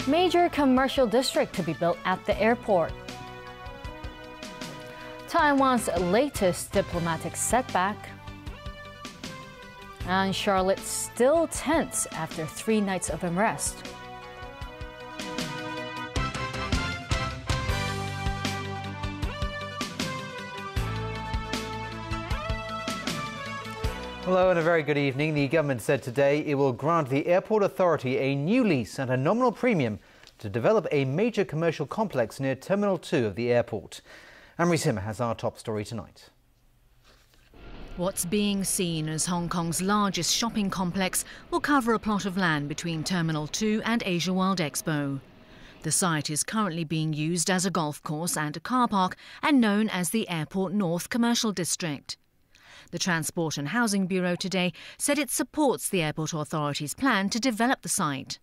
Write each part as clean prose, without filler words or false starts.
Major commercial district to be built at the airport. Taiwan's latest diplomatic setback. And Charlotte still tense after 3 nights of unrest. Hello and a very good evening. The government said today it will grant the Airport Authority a new lease at a nominal premium to develop a major commercial complex near Terminal 2 of the airport. Anne-Marie Simmer has our top story tonight. What's being seen as Hong Kong's largest shopping complex will cover a plot of land between Terminal 2 and Asia World Expo. The site is currently being used as a golf course and a car park and known as the Airport North Commercial District. The Transport and Housing Bureau today said it supports the Airport Authority's plan to develop the site.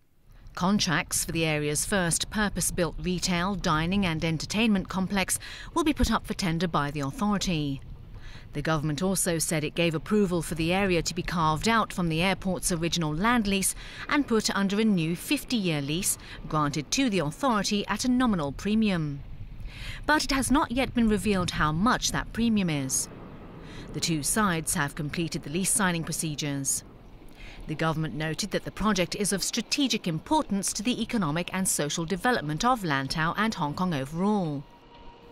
Contracts for the area's first purpose-built retail, dining and entertainment complex will be put up for tender by the authority. The government also said it gave approval for the area to be carved out from the airport's original land lease and put under a new 50-year lease granted to the authority at a nominal premium. But it has not yet been revealed how much that premium is. The two sides have completed the lease signing procedures. The government noted that the project is of strategic importance to the economic and social development of Lantau and Hong Kong overall.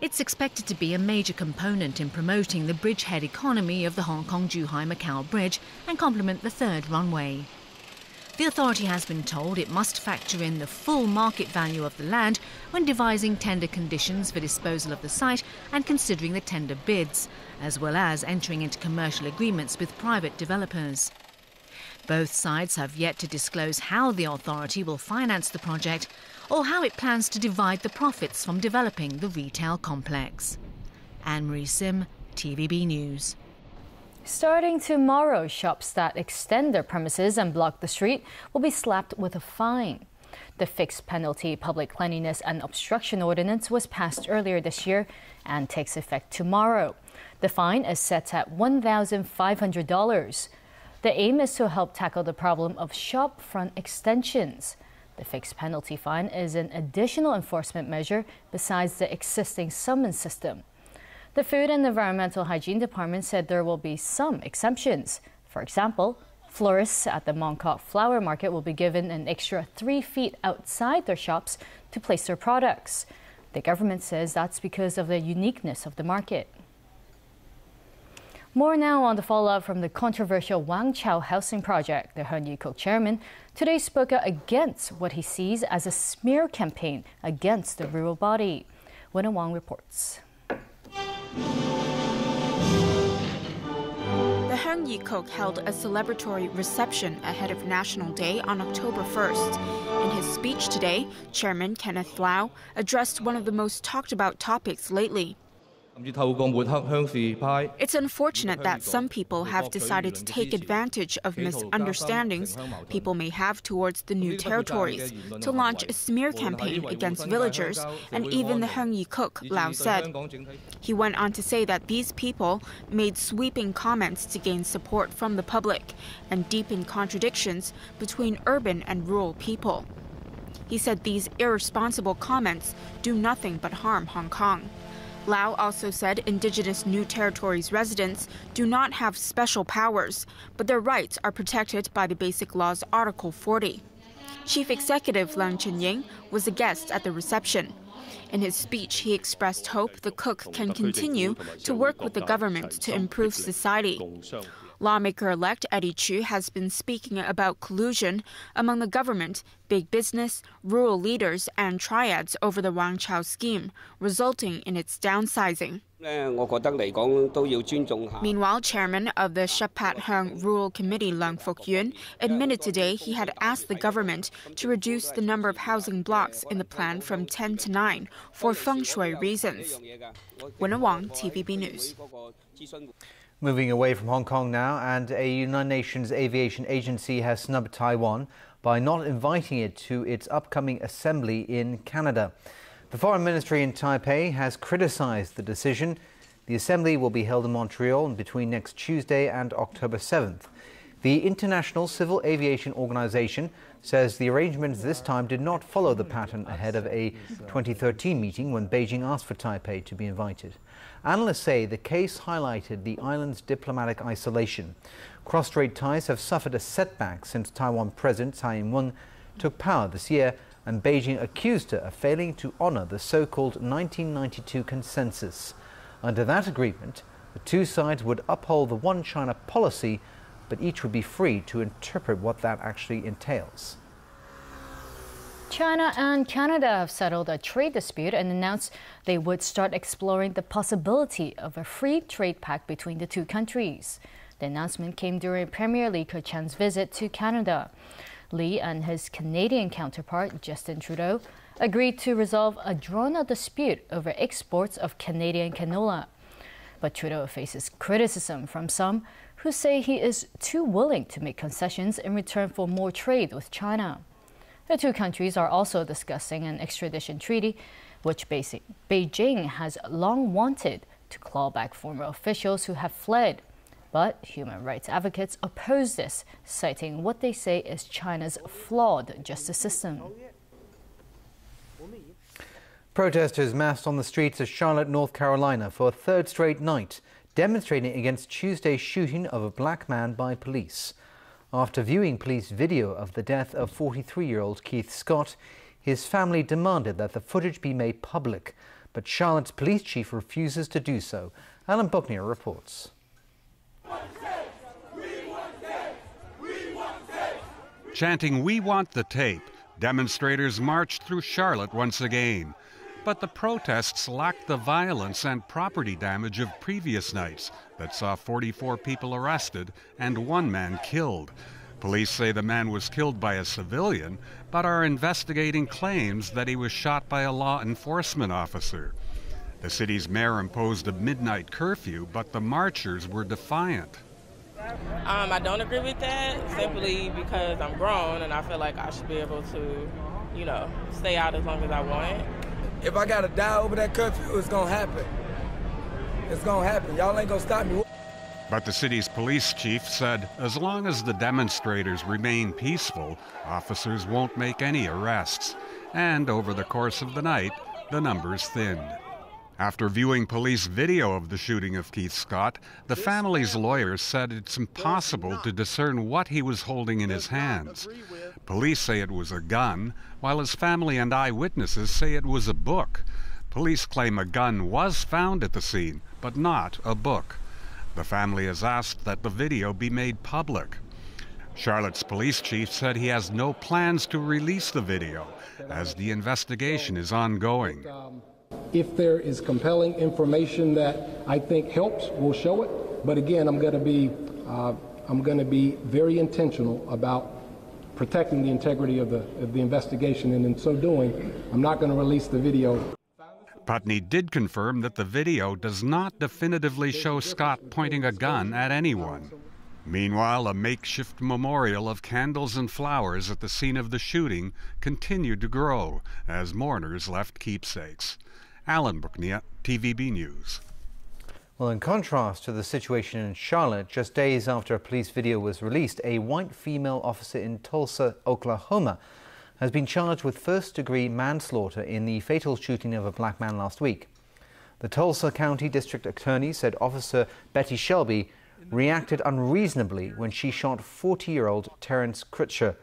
It's expected to be a major component in promoting the bridgehead economy of the Hong Kong-Zhuhai-Macau Bridge and complement the third runway. The authority has been told it must factor in the full market value of the land when devising tender conditions for disposal of the site and considering the tender bids, as well as entering into commercial agreements with private developers. Both sides have yet to disclose how the authority will finance the project or how it plans to divide the profits from developing the retail complex. Anne-Marie Sim, TVB News. Starting tomorrow, shops that extend their premises and block the street will be slapped with a fine. The fixed penalty public cleanliness and obstruction ordinance was passed earlier this year and takes effect tomorrow. The fine is set at $1,500. The aim is to help tackle the problem of shop front extensions. The fixed penalty fine is an additional enforcement measure besides the existing summons system. The Food and Environmental Hygiene Department said there will be some exemptions. For example, florists at the Mong Kok Flower Market will be given an extra 3 feet outside their shops to place their products. The government says that's because of the uniqueness of the market. More now on the fallout from the controversial Wang Chau housing project. The Heung Yee-kuk chairman today spoke out against what he sees as a smear campaign against the rural body. Wenna Wang reports. The Heung Yee-kuk held a celebratory reception ahead of National Day on October 1st. In his speech today, Chairman Kenneth Lau addressed one of the most talked about topics lately. It's unfortunate that some people have decided to take advantage of misunderstandings people may have towards the new territories to launch a smear campaign against villagers and even the Heung Yee-kuk, Lau said. He went on to say that these people made sweeping comments to gain support from the public and deepen contradictions between urban and rural people. He said these irresponsible comments do nothing but harm Hong Kong. Lau also said Indigenous New Territories residents do not have special powers, but their rights are protected by the Basic Law's Article 40. Chief Executive Leung Chun-ying was a guest at the reception. In his speech, he expressed hope the Cook can continue to work with the government to improve society. Lawmaker-elect Eddie Chu has been speaking about collusion among the government, big business, rural leaders, and triads over the Wang Chau scheme, resulting in its downsizing. Meanwhile, chairman of the Shapat Heung Rural Committee Leung Fok-yun admitted today he had asked the government to reduce the number of housing blocks in the plan from 10 to 9 for feng shui reasons. Wenna Wang, TVB News. Moving away from Hong Kong now, and a United Nations aviation agency has snubbed Taiwan by not inviting it to its upcoming assembly in Canada. The Foreign Ministry in Taipei has criticised the decision. The The assembly will be held in Montreal between next Tuesday and October 7th. The International Civil Aviation Organization says the arrangements this time did not follow the pattern ahead of a 2013 meeting when Beijing asked for Taipei to be invited. Analysts say the case highlighted the island's diplomatic isolation. Cross-strait ties have suffered a setback since Taiwan President Tsai Ing-wen took power this year, and Beijing accused her of failing to honor the so-called 1992 consensus. Under that agreement, the two sides would uphold the One China policy, but each would be free to interpret what that actually entails. China and Canada have settled a trade dispute and announced they would start exploring the possibility of a free trade pact between the two countries. The announcement came during Premier Li Keqiang's visit to Canada. Li and his Canadian counterpart, Justin Trudeau, agreed to resolve a drawn-out dispute over exports of Canadian canola. But Trudeau faces criticism from some who say he is too willing to make concessions in return for more trade with China. The two countries are also discussing an extradition treaty, which Beijing has long wanted to claw back former officials who have fled. But human rights advocates oppose this, citing what they say is China's flawed justice system. Protesters massed on the streets of Charlotte, North Carolina for a third straight night, demonstrating against Tuesday's shooting of a black man by police. After viewing police video of the death of 43-year-old Keith Scott, his family demanded that the footage be made public, but Charlotte's police chief refuses to do so. Alan Buckner reports. Chanting, "We want the tape," demonstrators marched through Charlotte once again. But the protests lacked the violence and property damage of previous nights that saw 44 people arrested and one man killed. Police say the man was killed by a civilian, but are investigating claims that he was shot by a law enforcement officer. The city's mayor imposed a midnight curfew, but the marchers were defiant. I don't agree with that, simply because I'm grown and I feel like I should be able to, stay out as long as I want. If I gotta die over that curfew, it's gonna happen. It's gonna happen. Y'all ain't gonna stop me. But the city's police chief said as long as the demonstrators remain peaceful, officers won't make any arrests. And over the course of the night, the numbers thinned. After viewing police video of the shooting of Keith Scott, the family's lawyers said it's impossible to discern what he was holding in his hands. Police say it was a gun, while his family and eyewitnesses say it was a book. Police claim a gun was found at the scene, but not a book. The family has asked that the video be made public. Charlotte's police chief said he has no plans to release the video, as the investigation is ongoing. If there is compelling information that I think helps, we'll show it. But again, I'm going to be very intentional about protecting the integrity of the investigation, and in so doing, I'm not going to release the video. Putney did confirm that the video does not definitively show Scott pointing a gun at anyone. Meanwhile, a makeshift memorial of candles and flowers at the scene of the shooting continued to grow as mourners left keepsakes. Alan Buckner, TVB News. Well, in contrast to the situation in Charlotte, just days after a police video was released, a white female officer in Tulsa, Oklahoma, has been charged with first-degree manslaughter in the fatal shooting of a black man last week. The Tulsa County District Attorney said Officer Betty Shelby reacted unreasonably when she shot 40-year-old Terrence Crutcher.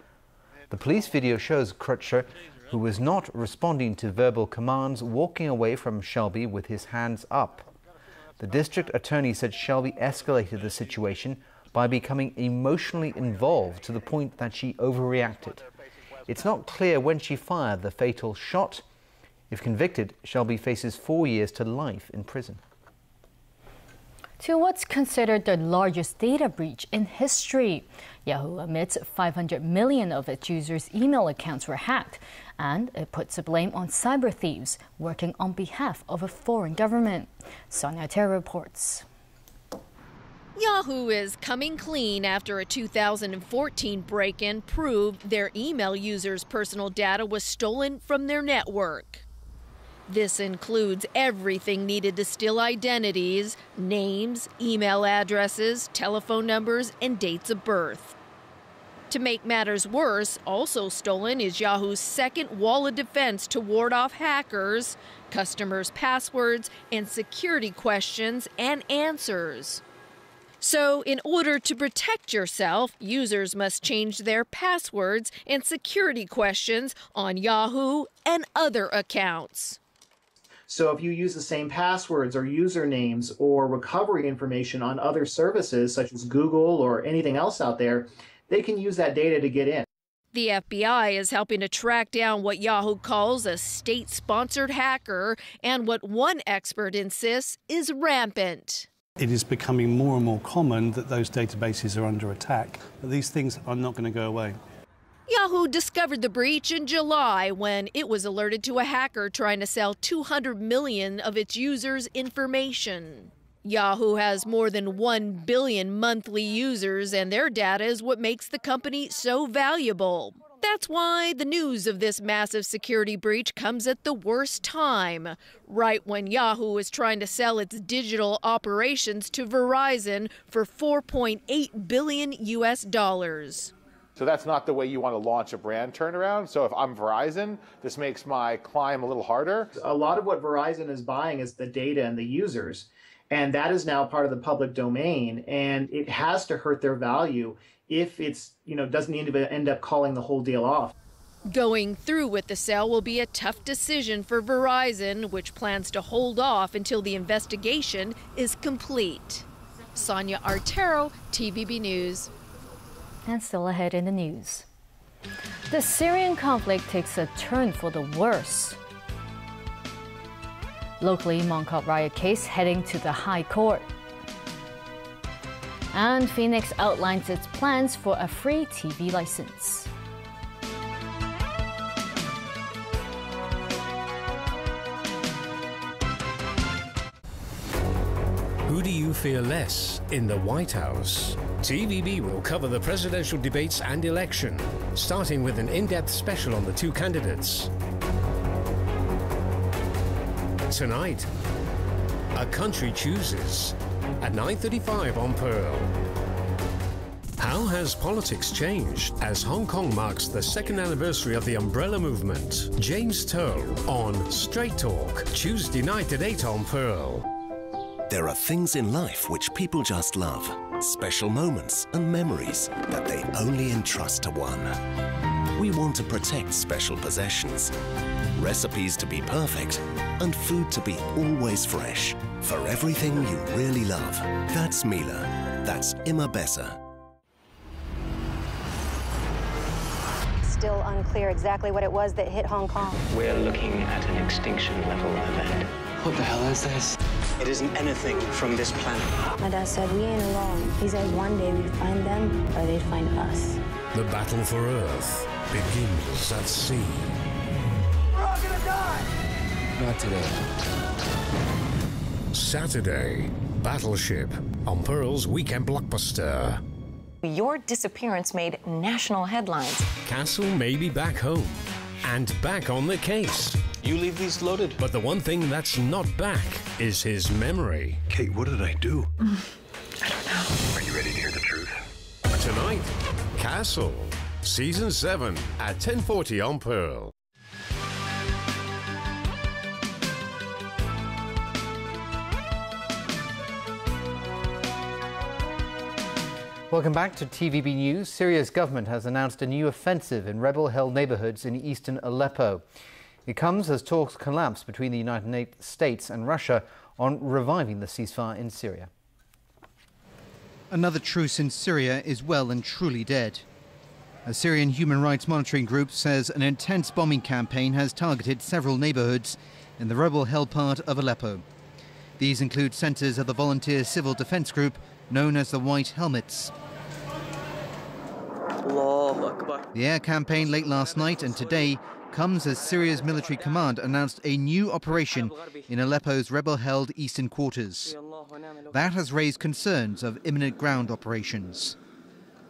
The police video shows Crutcher, who was not responding to verbal commands, walking away from Shelby with his hands up. The district attorney said Shelby escalated the situation by becoming emotionally involved to the point that she overreacted. It's not clear when she fired the fatal shot. If convicted, Shelby faces 4 years to life in prison. To what's considered the largest data breach in history. Yahoo admits 500 million of its users' email accounts were hacked, and it puts the blame on cyber thieves working on behalf of a foreign government. Sonia Terra reports. Yahoo is coming clean after a 2014 break-in proved their email users' personal data was stolen from their network. This includes everything needed to steal identities, names, email addresses, telephone numbers, and dates of birth. To make matters worse, also stolen is Yahoo's second wall of defense to ward off hackers, customers' passwords, and security questions and answers. So, in order to protect yourself, users must change their passwords and security questions on Yahoo and other accounts. So if you use the same passwords or usernames or recovery information on other services such as Google or anything else out there, they can use that data to get in. The FBI is helping to track down what Yahoo calls a state-sponsored hacker and what one expert insists is rampant. It is becoming more and more common that those databases are under attack, but these things are not going to go away. Yahoo discovered the breach in July when it was alerted to a hacker trying to sell 200 million of its users' information. Yahoo has more than 1 billion monthly users, and their data is what makes the company so valuable. That's why the news of this massive security breach comes at the worst time, right when Yahoo is trying to sell its digital operations to Verizon for $4.8 billion US. So that's not the way you want to launch a brand turnaround. So if I'm Verizon, this makes my climb a little harder. A lot of what Verizon is buying is the data and the users, and that is now part of the public domain, and it has to hurt their value if it's, doesn't need to end up calling the whole deal off. Going through with the sale will be a tough decision for Verizon, which plans to hold off until the investigation is complete. Sonia Artero, TVB News. And still ahead in the news. The Syrian conflict takes a turn for the worse. Locally, Mong Kok riot case heading to the High Court. And Phoenix outlines its plans for a free TV license. Who do you fear less in the White House? TVB will cover the presidential debates and election, starting with an in-depth special on the two candidates. Tonight, A Country Chooses, at 9:35 on Pearl. How has politics changed as Hong Kong marks the second anniversary of the Umbrella Movement? James Turl on Straight Talk, Tuesday night at 8 on Pearl. There are things in life which people just love. Special moments and memories that they only entrust to one. We want to protect special possessions, recipes to be perfect, and food to be always fresh. For everything you really love, that's Mila. That's Ima Bessa. Still unclear exactly what it was that hit Hong Kong. We're looking at an extinction level event. What the hell is this? It isn't anything from this planet. My dad said we ain't alone. He said one day we'd find them or they'd find us. The battle for Earth begins at sea. We're all gonna die! Not today. Saturday, Battleship on Pearl's weekend blockbuster. Your disappearance made national headlines. Castle may be back home and back on the case. You leave these loaded. But the one thing that's not back is his memory. Kate, what did I do? I don't know. Are you ready to hear the truth? Tonight, Castle, Season 7 at 10:40 on Pearl. Welcome back to TVB News. Syria's government has announced a new offensive in rebel-held neighborhoods in eastern Aleppo. It comes as talks collapse between the United States and Russia on reviving the ceasefire in Syria. Another truce in Syria is well and truly dead. A Syrian human rights monitoring group says an intense bombing campaign has targeted several neighborhoods in the rebel-held part of Aleppo. These include centers of the volunteer civil defense group known as the White Helmets. The air campaign late last night and today comes as Syria's military command announced a new operation in Aleppo's rebel-held eastern quarters. That has raised concerns of imminent ground operations.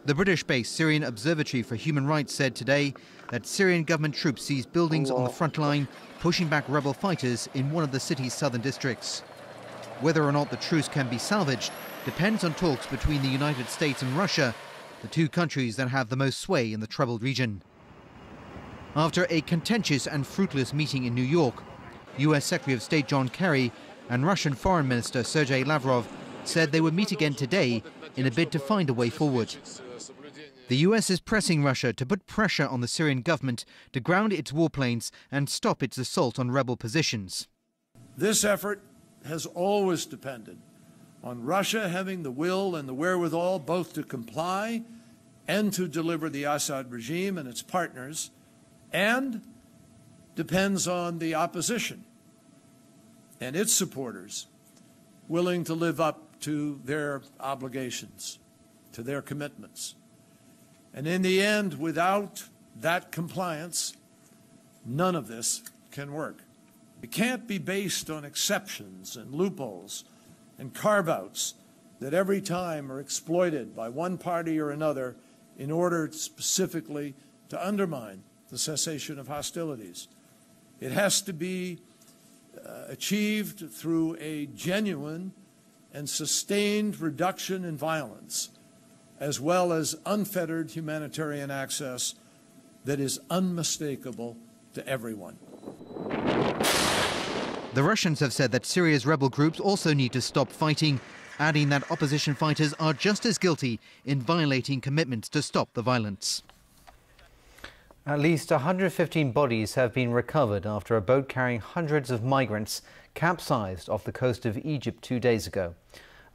The British-based Syrian Observatory for Human Rights said today that Syrian government troops seized buildings on the front line, pushing back rebel fighters in one of the city's southern districts. Whether or not the truce can be salvaged depends on talks between the United States and Russia, the two countries that have the most sway in the troubled region. After a contentious and fruitless meeting in New York, US Secretary of State John Kerry and Russian Foreign Minister Sergei Lavrov said they would meet again today in a bid to find a way forward. The US is pressing Russia to put pressure on the Syrian government to ground its warplanes and stop its assault on rebel positions. This effort has always depended on Russia having the will and the wherewithal both to comply and to deliver the Assad regime and its partners, and depends on the opposition and its supporters willing to live up to their obligations, to their commitments. And in the end, without that compliance, none of this can work. It can't be based on exceptions and loopholes and carve-outs that every time are exploited by one party or another in order specifically to undermine the cessation of hostilities. It has to be achieved through a genuine and sustained reduction in violence, as well as unfettered humanitarian access that is unmistakable to everyone. The Russians have said that Syria's rebel groups also need to stop fighting, adding that opposition fighters are just as guilty in violating commitments to stop the violence. At least 115 bodies have been recovered after a boat carrying hundreds of migrants capsized off the coast of Egypt 2 days ago.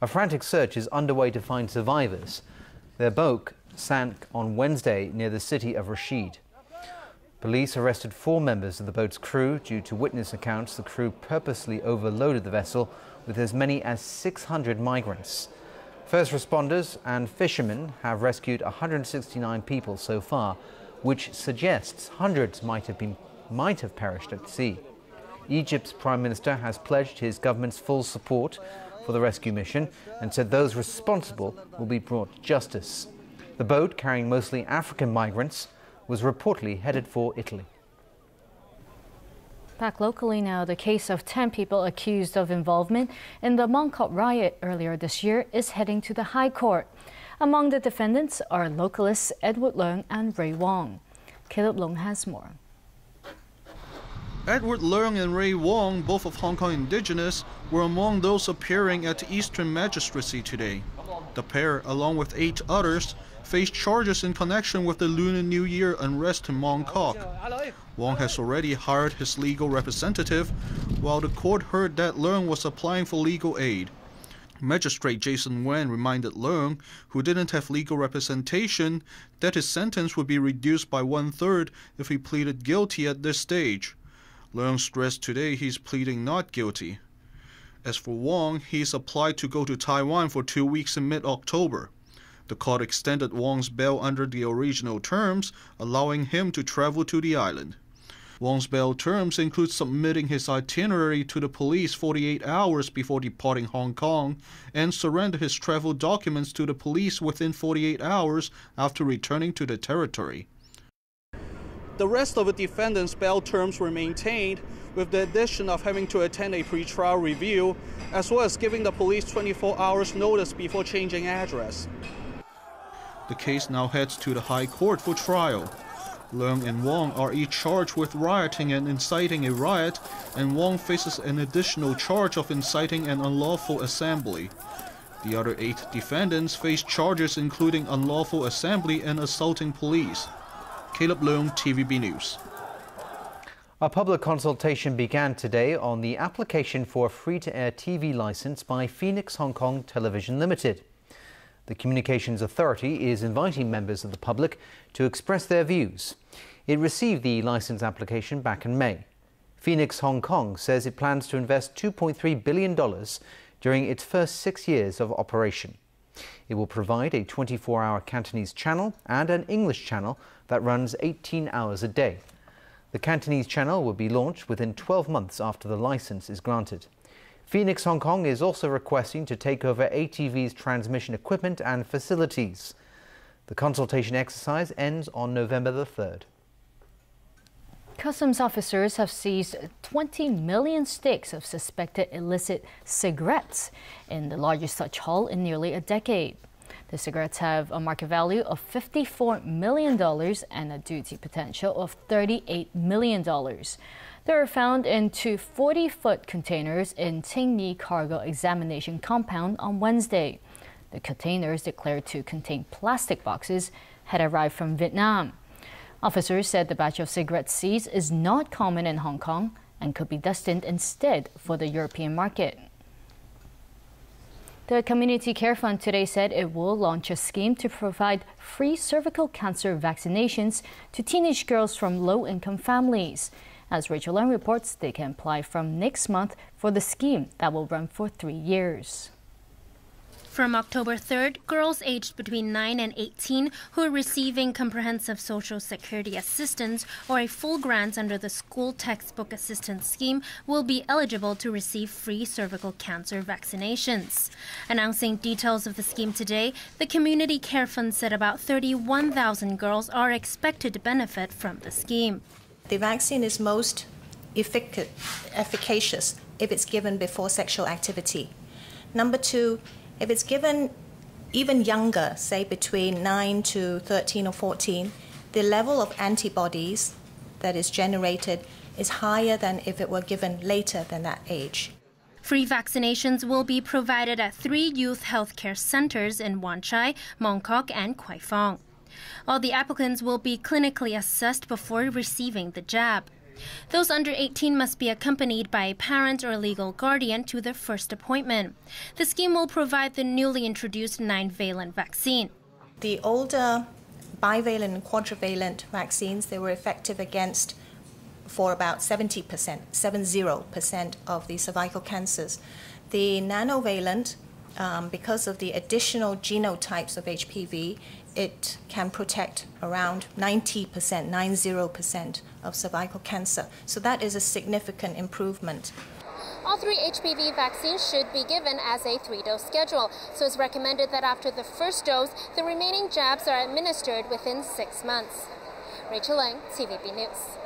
A frantic search is underway to find survivors. Their boat sank on Wednesday near the city of Rashid. Police arrested 4 members of the boat's crew. Due to witness accounts, the crew purposely overloaded the vessel with as many as 600 migrants. First responders and fishermen have rescued 169 people so far, which suggests hundreds might have perished at sea. Egypt's Prime Minister has pledged his government's full support for the rescue mission and said those responsible will be brought to justice. The boat, carrying mostly African migrants, was reportedly headed for Italy. Back locally now, the case of 10 people accused of involvement in the Mong Kok riot earlier this year is heading to the High Court. Among the defendants are localists Edward Leung and Ray Wong. Caleb Leung has more. Edward Leung and Ray Wong, both of Hong Kong indigenous, were among those appearing at the Eastern Magistracy today. The pair, along with 8 others, faced charges in connection with the Lunar New Year unrest in Mong Kok. Wong has already hired his legal representative, while the court heard that Leung was applying for legal aid. Magistrate Jason Wen reminded Leung, who didn't have legal representation, that his sentence would be reduced by 1/3 if he pleaded guilty at this stage. Leung stressed today he's pleading not guilty. As for Wong, he's applied to go to Taiwan for 2 weeks in mid-October. The court extended Wong's bail under the original terms, allowing him to travel to the island. Wong's bail terms include submitting his itinerary to the police 48 hours before departing Hong Kong and surrender his travel documents to the police within 48 hours after returning to the territory. The rest of the defendants' bail terms were maintained, with the addition of having to attend a pre-trial review, as well as giving the police 24 hours notice before changing address. The case now heads to the High Court for trial. Leung and Wong are each charged with rioting and inciting a riot, and Wong faces an additional charge of inciting an unlawful assembly. The other 8 defendants face charges including unlawful assembly and assaulting police. Caleb Leung, TVB News. A public consultation began today on the application for a free-to-air TV license by Phoenix Hong Kong Television Limited. The Communications Authority is inviting members of the public to express their views. It received the license application back in May. Phoenix Hong Kong says it plans to invest $2.3 billion during its first 6 years of operation. It will provide a 24-hour Cantonese channel and an English channel that runs 18 hours a day. The Cantonese channel will be launched within 12 months after the license is granted. Phoenix Hong Kong is also requesting to take over ATV's transmission equipment and facilities. The consultation exercise ends on November the 3rd. Customs officers have seized 20 million sticks of suspected illicit cigarettes in the largest such haul in nearly a decade. The cigarettes have a market value of $54 million and a duty potential of $38 million. They were found in two 40-foot containers in Tingni Cargo Examination Compound on Wednesday. The containers, declared to contain plastic boxes, had arrived from Vietnam. Officers said the batch of cigarettes seized is not common in Hong Kong and could be destined instead for the European market. The Community Care Fund today said it will launch a scheme to provide free cervical cancer vaccinations to teenage girls from low-income families. As Rachel Leung reports, they can apply from next month for the scheme that will run for 3 years. From October 3rd, girls aged between 9 and 18 who are receiving comprehensive Social Security assistance or a full grant under the School Textbook Assistance Scheme will be eligible to receive free cervical cancer vaccinations. Announcing details of the scheme today, the Community Care Fund said about 31,000 girls are expected to benefit from the scheme. The vaccine is most efficacious if it's given before sexual activity. Number two, if it's given even younger, say between 9 to 13 or 14, the level of antibodies that is generated is higher than if it were given later than that age. Free vaccinations will be provided at 3 youth healthcare centers in Wan Chai, Mong Kok, and Kwai Fong. All the applicants will be clinically assessed before receiving the jab. Those under 18 must be accompanied by a parent or legal guardian to their first appointment. The scheme will provide the newly introduced 9-valent vaccine. The older bivalent and quadrivalent vaccines, they were effective for about 70% of the cervical cancers. The nanovalent, because of the additional genotypes of HPV, it can protect around 90% of cervical cancer. So that is a significant improvement. All 3 HPV vaccines should be given as a 3-dose schedule. So it's recommended that after the first dose, the remaining jabs are administered within 6 months. Rachel Leung, TVB News.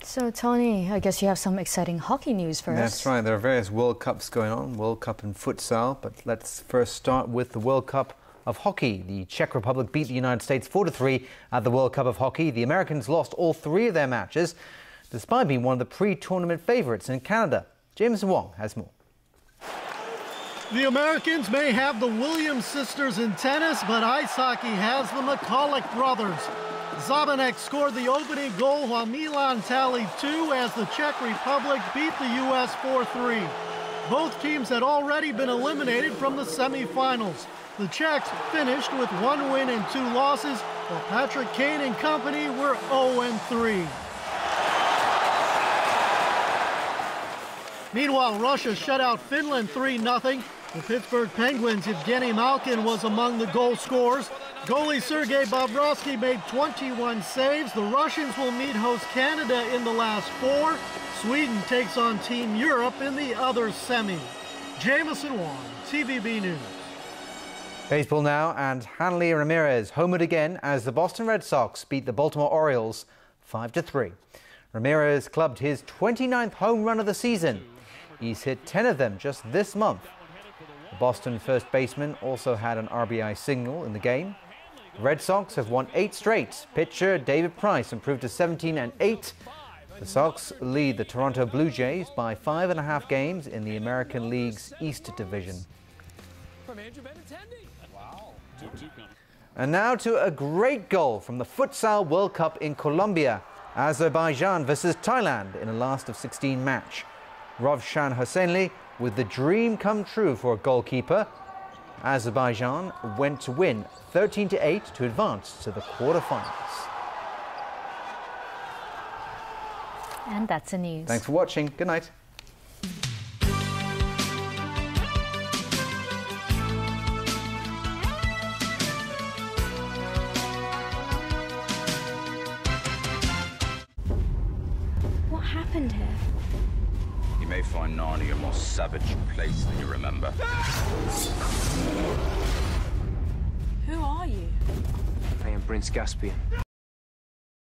So, Tony, I guess you have some exciting hockey news for us. That's right. There are various World Cups going on, World Cup in futsal. But let's first start with the World Cup of hockey. The Czech Republic beat the United States 4-3 at the World Cup of hockey. The Americans lost all 3 of their matches, despite being one of the pre-tournament favourites in Canada. James Wong has more. The Americans may have the Williams sisters in tennis, but ice hockey has the McCulloch brothers. Zabanek scored the opening goal while Milan tallied 2 as the Czech Republic beat the U.S. 4-3. Both teams had already been eliminated from the semifinals. The Czechs finished with 1 win and 2 losses, while Patrick Kane and company were 0-3. Meanwhile, Russia shut out Finland 3-0. The Pittsburgh Penguins' Evgeny Malkin was among the goal scorers. Goalie Sergei Bobrovsky made 21 saves. The Russians will meet host Canada in the last 4. Sweden takes on Team Europe in the other semi. Jamison Wong, TVB News. Baseball now, and Hanley Ramirez homered again as the Boston Red Sox beat the Baltimore Orioles 5-3. Ramirez clubbed his 29th home run of the season. He's hit 10 of them just this month. The Boston first baseman also had an RBI single in the game. The Red Sox have won 8 straight. Pitcher David Price improved to 17-8. The Sox lead the Toronto Blue Jays by 5.5 games in the American League's East Division. And now to a great goal from the Futsal World Cup in Colombia. Azerbaijan versus Thailand in a last of 16 match. Rovshan Hosseini with the dream come true for a goalkeeper. Azerbaijan went to win 13-8 to advance to the quarterfinals. And that's the news. Thanks for watching. Good night. What happened here? You may find Narnia a more savage place than you remember. Who are you? Prince Caspian.